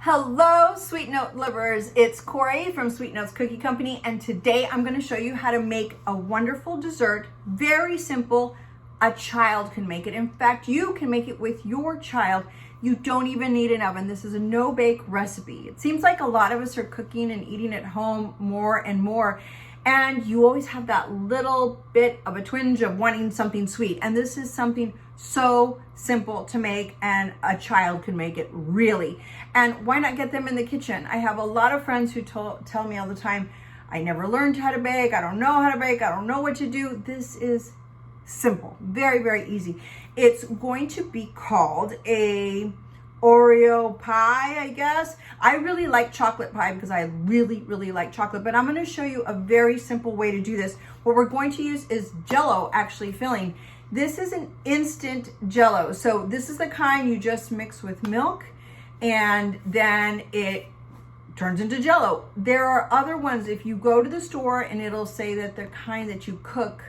Hello, Sweet Note lovers. It's Corie from Sweet Notes Cookie Company, and today I'm going to show you how to make a wonderful dessert. Very simple. A child can make it. In fact, you can make it with your child. You don't even need an oven. This is a no-bake recipe. It seems like a lot of us are cooking and eating at home more and more, and you always have that little bit of a twinge of wanting something sweet. And this is something so simple to make, and a child can make it, really. And why not get them in the kitchen? I have a lot of friends who tell me all the time, I never learned how to bake, I don't know how to bake, I don't know what to do. This is simple, very, very easy. It's going to be called a Oreo pie, I guess. I really like chocolate pie because I really, really like chocolate, but I'm going to show you a very simple way to do this. What we're going to use is Jell-O actually filling. This is an instant Jell-O. So this is the kind you just mix with milk and then it turns into Jell-O. There are other ones, if you go to the store and it'll say that the kind that you cook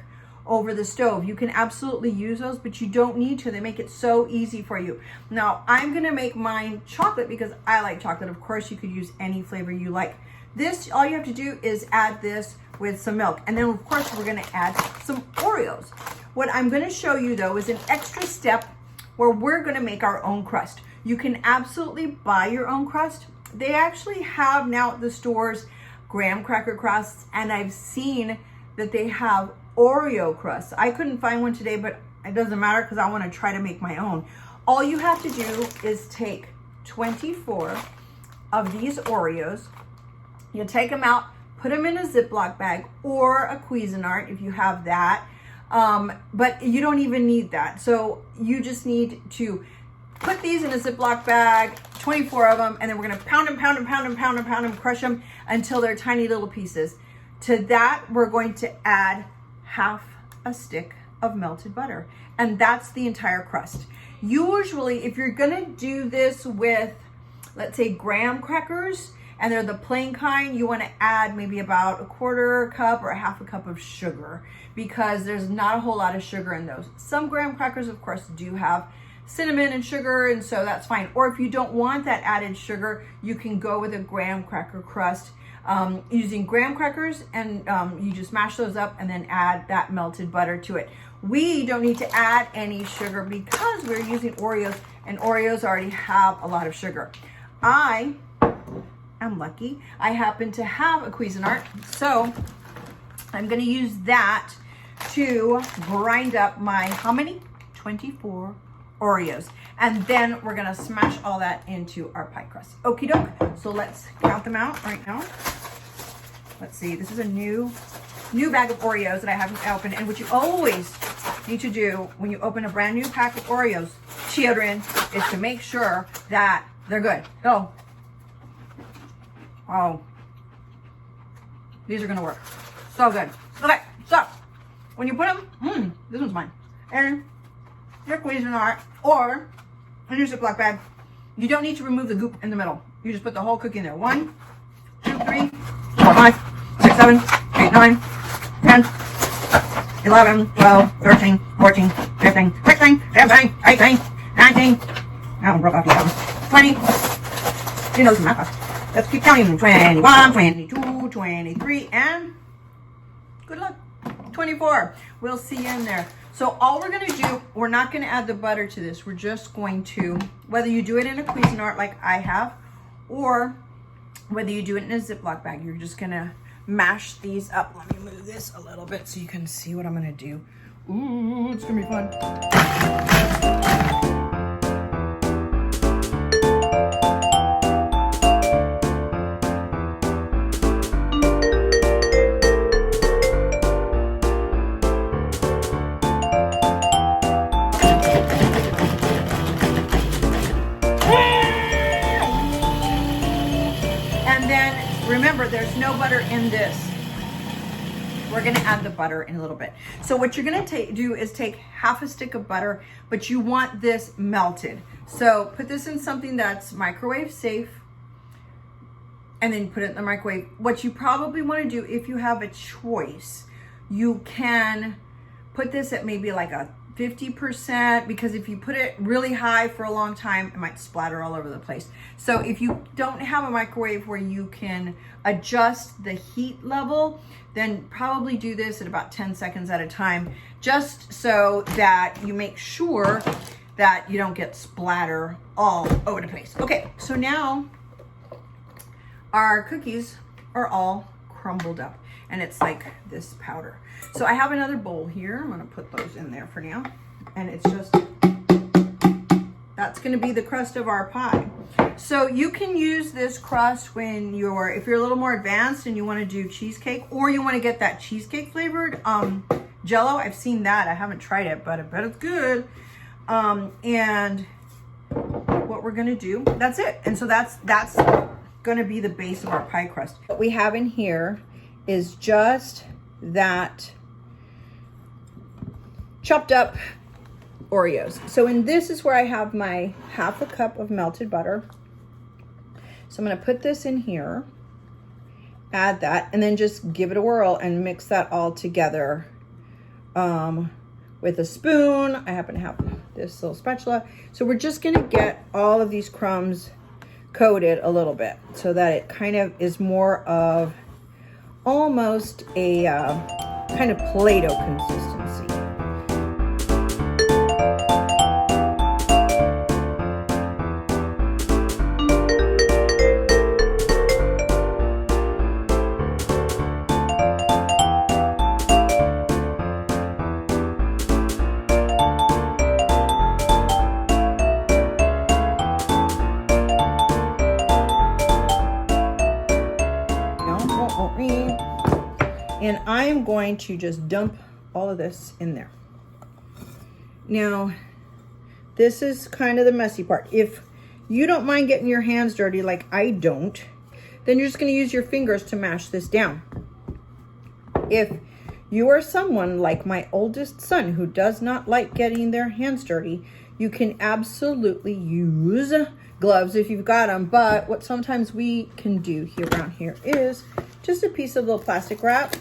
over the stove, you can absolutely use those, but you don't need to. They make it so easy for you. Now, I'm gonna make mine chocolate because I like chocolate. Of course, you could use any flavor you like. This, all you have to do is add this with some milk. And then of course, we're gonna add some Oreos. What I'm gonna show you though is an extra step where we're gonna make our own crust. You can absolutely buy your own crust. They actually have now at the stores graham cracker crusts, and I've seen that they have Oreo crust. I couldn't find one today, but it doesn't matter because I want to try to make my own. All you have to do is take 24 of these Oreos. You take them out, put them in a Ziploc bag or a Cuisinart if you have that. But you don't even need that. So you just need to put these in a Ziploc bag, 24 of them, and then we're going to pound them, crush them until they're tiny little pieces. To that, we're going to add half a stick of melted butter, and that's the entire crust. Usually, if you're gonna do this with, let's say, graham crackers, and they're the plain kind, you want to add maybe about a quarter cup or a half a cup of sugar, because there's not a whole lot of sugar in those. Some graham crackers, of course, do have cinnamon and sugar, and so that's fine. Or if you don't want that added sugar, you can go with a graham cracker crust using graham crackers, and you just mash those up and then add that melted butter to it. We don't need to add any sugar because we're using Oreos, and Oreos already have a lot of sugar. I am lucky. I happen to have a Cuisinart, so I'm going to use that to grind up my, how many? 24 Oreos. And then we're gonna smash all that into our pie crust. Okie doke. So let's count them out right now. Let's see, this is a new bag of Oreos that I haven't opened. And what you always need to do when you open a brand new pack of Oreos, children, is to make sure that they're good. Go. Oh, these are gonna work. So good. Okay, so when you put them, this one's mine. And your Cuisinart or in your Ziploc bag, you don't need to remove the goop in the middle. You just put the whole cookie in there. 1, 2, 3, 4, 5, 6, 7, 8, 9, 10, 11, 12, 13, 14, 15, 16, 17, 18, 19. That one broke off the bottom. 20. You know some math. Let's keep counting. 21, 22, 23, and good luck. 24. We'll see you in there. So all we're going to do, we're not going to add the butter to this. We're just going to, whether you do it in a Cuisinart like I have, or whether you do it in a Ziploc bag, you're just going to mash these up. Let me move this a little bit so you can see what I'm going to do. Ooh, it's going to be fun. Remember, there's no butter in this. We're gonna add the butter in a little bit. So what you're gonna do is take half a stick of butter, but you want this melted. So put this in something that's microwave safe, and then put it in the microwave. What you probably wanna do, if you have a choice, you can put this at maybe like a 50%, because if you put it really high for a long time, it might splatter all over the place. So if you don't have a microwave where you can adjust the heat level, then probably do this at about 10 seconds at a time, just so that you make sure that you don't get splatter all over the place. Okay, so now our cookies are all crumbled up, and it's like this powder. So I have another bowl here. I'm gonna put those in there for now. And it's just, that's gonna be the crust of our pie. So you can use this crust when if you're a little more advanced and you wanna do cheesecake, or you wanna get that cheesecake flavored Jell-O. I've seen that, I haven't tried it, but I bet it's good. And what we're gonna do, that's it. And so that's gonna be the base of our pie crust. What we have in here is just that chopped up Oreos. So in this is where I have my half a cup of melted butter. So I'm gonna put this in here, add that, and then just give it a whirl and mix that all together with a spoon. I happen to have this little spatula. So we're just gonna get all of these crumbs coated a little bit so that it kind of is more of almost a kind of Play-Doh consistency. And I'm going to just dump all of this in there. Now, this is kind of the messy part. If you don't mind getting your hands dirty like I don't, then you're just going to use your fingers to mash this down. If you are someone like my oldest son who does not like getting their hands dirty, you can absolutely use gloves if you've got them. But what sometimes we can do around here is just a piece of little plastic wrap.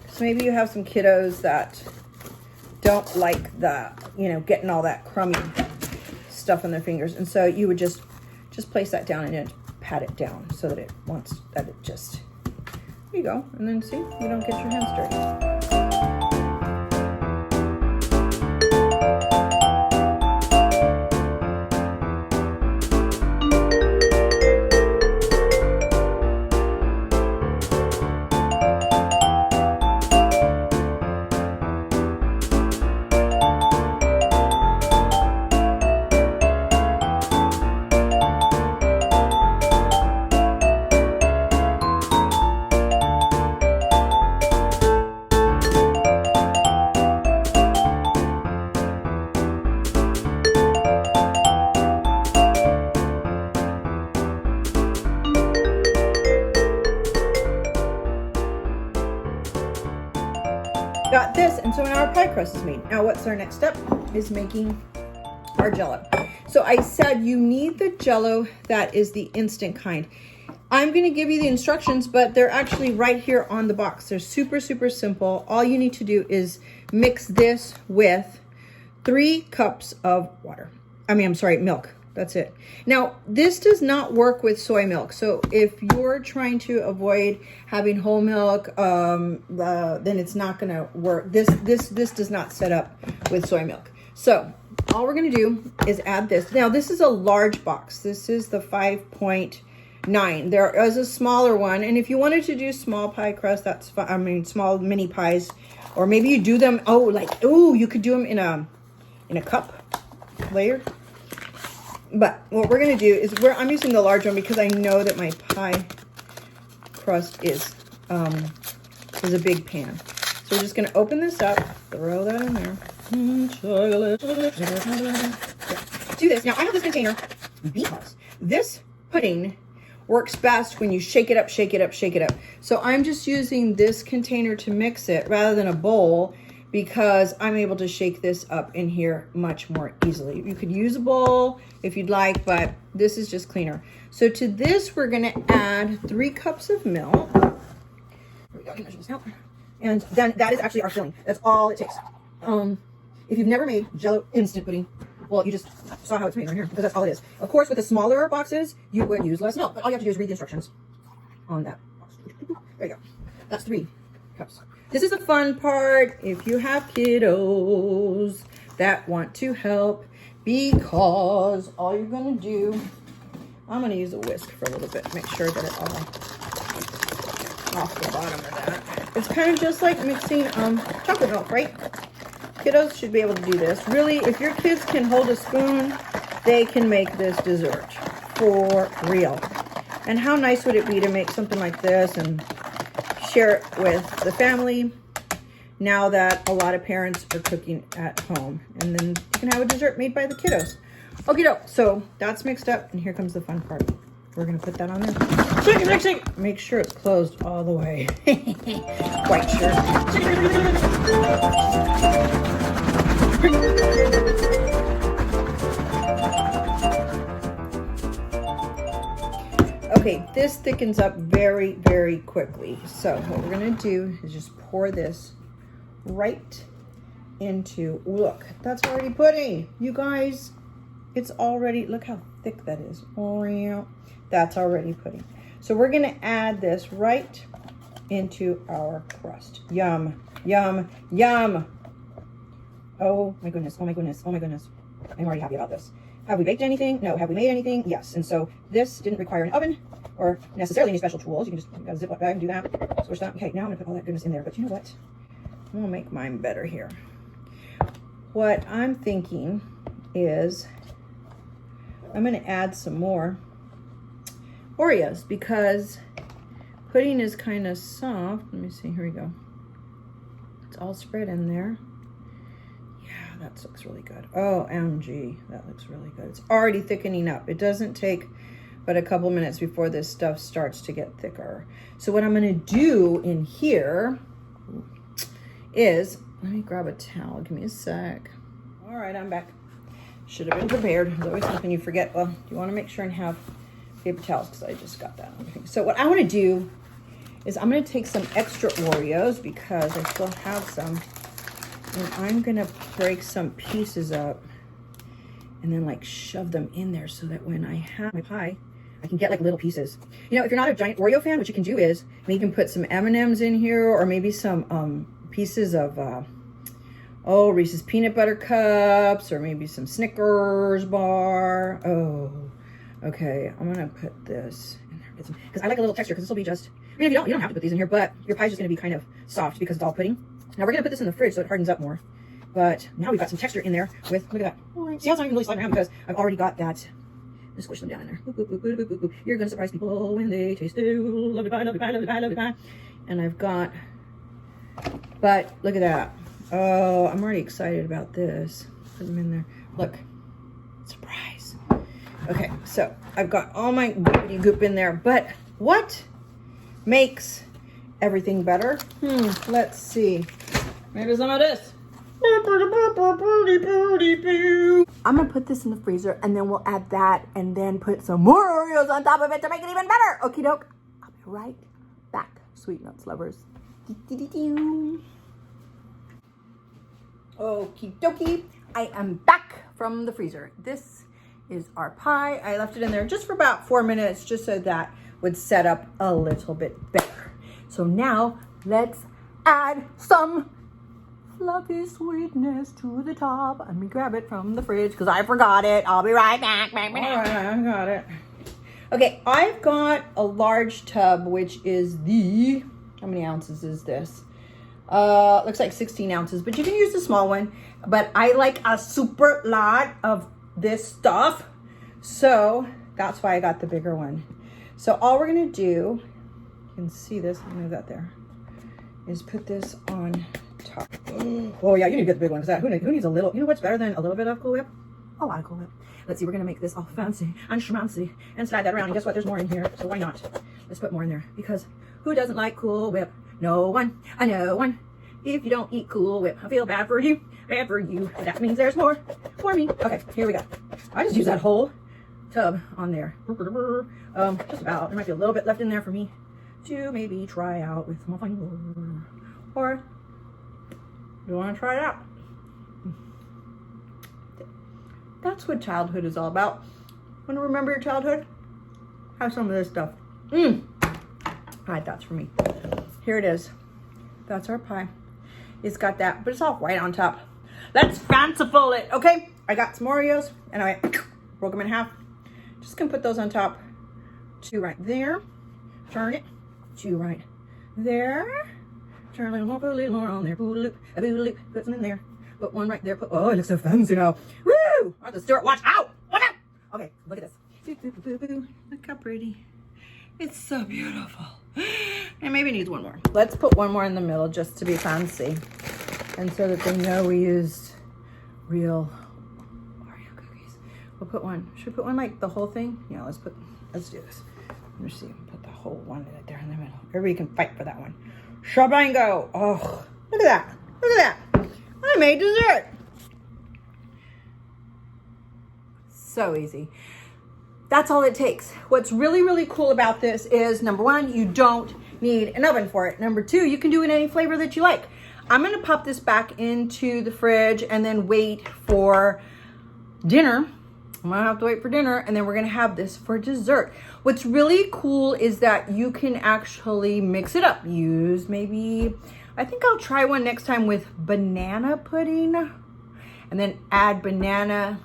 So maybe you have some kiddos that don't like the, getting all that crummy stuff on their fingers. And so you would just place that down and then pat it down so that there you go. And then see, you don't get your hands dirty. Got this, and so now our pie crust is made. Now what's our next step is making our Jell-O. So I said you need the Jell-O that is the instant kind. I'm going to give you the instructions, but they're actually right here on the box. They're super, super simple. All you need to do is mix this with 3 cups of milk. That's it. Now, this does not work with soy milk. So if you're trying to avoid having whole milk, then it's not going to work. This does not set up with soy milk. So all we're going to do is add this. Now, this is a large box. This is the 5.9. There is a smaller one. And if you wanted to do small pie crust, that's fine. I mean, small mini pies, or maybe you do them, you could do them in a cup layer. But what we're going to do is I'm using the large one because I know that my pie crust is a big pan. So we're just going to open this up, throw that in there. Do this. Now, I have this container because this pudding works best when you shake it up, shake it up, shake it up. So I'm just using this container to mix it rather than a bowl, because I'm able to shake this up in here much more easily. You could use a bowl if you'd like, but this is just cleaner. So to this, we're gonna add 3 cups of milk. Here we go, measure this out. And then that is actually our filling. That's all it takes. if you've never made Jell-O instant pudding, well, you just saw how it's made right here, because that's all it is. Of course, with the smaller boxes, you would use less milk, but all you have to do is read the instructions on that box. There you go. That's 3 cups. This is the fun part if you have kiddos that want to help, because all you're going to do, I'm going to use a whisk for a little bit, make sure that it all off the bottom of that. It's kind of just like mixing chocolate milk, right? Kiddos should be able to do this. Really, if your kids can hold a spoon, they can make this dessert for real. And how nice would it be to make something like this and share it with the family now that a lot of parents are cooking at home. And then you can have a dessert made by the kiddos. Okay, so that's mixed up, and here comes the fun part. We're gonna put that on there. Shake it, shake it. Make sure it's closed all the way. Quite sure. Okay, this thickens up very, very quickly. So what we're gonna do is just pour this right into, look, that's already pudding. You guys, it's already, look how thick that is. Oreo. That's already pudding. So we're gonna add this right into our crust. Yum, yum, yum. Oh my goodness, oh my goodness, oh my goodness. I'm already happy about this. Have we baked anything? No. Have we made anything? Yes. And so this didn't require an oven or necessarily any special tools. You can just got a Ziploc bag and do that. Switch that. Okay, now I'm gonna put all that goodness in there. But you know what? I'm gonna make mine better here. What I'm thinking is I'm gonna add some more Oreos because pudding is kind of soft. Let me see, here we go. It's all spread in there. Yeah, that looks really good. OMG, that looks really good. It's already thickening up. It doesn't take but a couple minutes before this stuff starts to get thicker. So what I'm gonna do in here is, let me grab a towel, give me a sec. All right, I'm back. Should have been prepared. There's always something you forget. Well, you wanna make sure and have paper towels because I just got that on my finger. So what I wanna do is I'm gonna take some extra Oreos because I still have some, and I'm gonna break some pieces up and then like shove them in there so that when I have my pie, I can get like little pieces. You know, if you're not a giant Oreo fan, what you can do is maybe you can put some M&Ms in here or maybe some pieces of Reese's peanut butter cups or maybe some Snickers bar. Oh, okay. I'm gonna put this in there because I like a little texture because this will be just, I mean, you don't have to put these in here, but your pie's just gonna be kind of soft because it's all pudding. Now we're gonna put this in the fridge so it hardens up more. But now we've got some texture in there with, look at that. See how it's not even really sliding around because I've already got that. Just squish them down in there. Boop, boop, boop, boop, boop, boop. You're gonna surprise people when they taste it. Lovely pie, lovely pie, lovely pie, lovely pie. And I've got, but look at that. Oh, I'm already excited about this. Put them in there. Look, surprise. Okay, so I've got all my goopity goop in there, but what makes everything better? Let's see. Maybe some of this. I'm gonna put this in the freezer and then we'll add that and then put some more Oreos on top of it to make it even better. Okie doke. I'll be right back, Sweet Notes lovers. Okie dokie. I am back from the freezer. This is our pie. I left it in there just for about 4 minutes just so that would set up a little bit better. So now let's add some fluffy sweetness to the top. Let me grab it from the fridge because I forgot it. I'll be right back. All right, I got it. Okay, I've got a large tub, which is the, how many ounces is this? Looks like 16 ounces, but you can use the small one. But I like a super lot of this stuff, so that's why I got the bigger one. So all we're gonna do, you can see this, let me move that there, is put this on top. Oh yeah, you need to get the big one because who needs a little? You know what's better than a little bit of Cool Whip? A lot of Cool Whip. Let's see, we're gonna make this all fancy and schmancy and slide that around. And guess what? There's more in here, so why not? Let's put more in there because who doesn't like Cool Whip? No one. I know one. If you don't eat Cool Whip, I feel bad for you. Bad for you. That means there's more for me. Okay, here we go. I just use that whole tub on there. Just about. There might be a little bit left in there for me to maybe try out with my finger. Or you want to try it out? That's what childhood is all about. Want to remember your childhood? Have some of this stuff. All right, that's for me. Here it is. That's our pie. It's got that, but it's all white on top. Let's fanciful it, okay? I got some Oreos, and I broke them in half. Just gonna put those on top. 2 right there. Turn it. 2 right there. Turn a little more, put a little more on there. Put some in there. Put 1 right there. Oh, it looks so fancy now. Woo! I have to stir it. Watch out! Watch out! Okay, look at this. Look how pretty. It's so beautiful. And maybe it needs 1 more. Let's put 1 more in the middle just to be fancy. And so that they know we used real Oreo cookies. We'll put 1. Should we put 1 like the whole thing? Yeah, let's do this. Let's see. Put the whole one in it there in the middle. Everybody can fight for that one. Shabango. Oh, look at that. Look at that. I made dessert. So easy. That's all it takes. What's really, really cool about this is, number 1, you don't need an oven for it. Number 2, you can do it any flavor that you like. I'm gonna pop this back into the fridge and then wait for dinner. I'm gonna have to wait for dinner, and then we're gonna have this for dessert. What's really cool is that you can actually mix it up. Use maybe, I think I'll try one next time with banana pudding, and then add banana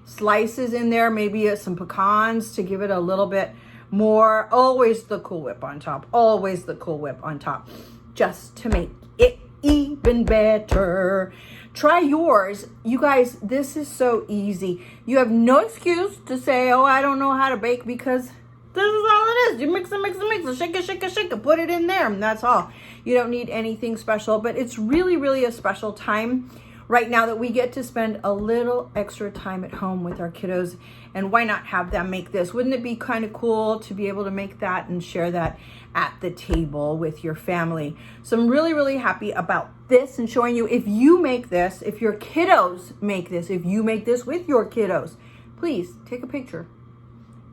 slices in there, maybe some pecans to give it a little bit more. Always the Cool Whip on top. Always the Cool Whip on top, just to make it even better. Try yours. You guys, this is so easy. You have no excuse to say, oh, I don't know how to bake, because this is all it is. You mix it, shake it, put it in there, and that's all. You don't need anything special, but it's really, really a special time right now that we get to spend a little extra time at home with our kiddos. And why not have them make this? Wouldn't it be kind of cool to be able to make that and share that at the table with your family? So I'm really, really happy about this and showing you, if you make this, if your kiddos make this, if you make this with your kiddos, please take a picture.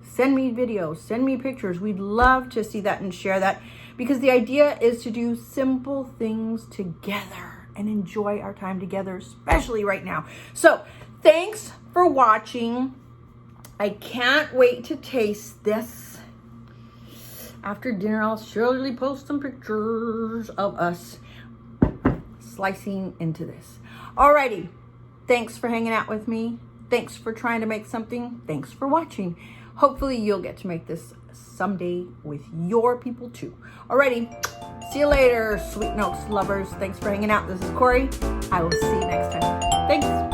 Send me videos, send me pictures. We'd love to see that and share that, because the idea is to do simple things together and enjoy our time together, especially right now. So thanks for watching. I can't wait to taste this. After dinner, I'll surely post some pictures of us slicing into this. Alrighty, thanks for hanging out with me. Thanks for trying to make something. Thanks for watching. Hopefully you'll get to make this someday with your people too. Alrighty, see you later, Sweet Notes lovers. Thanks for hanging out. This is Corie. I will see you next time. Thanks.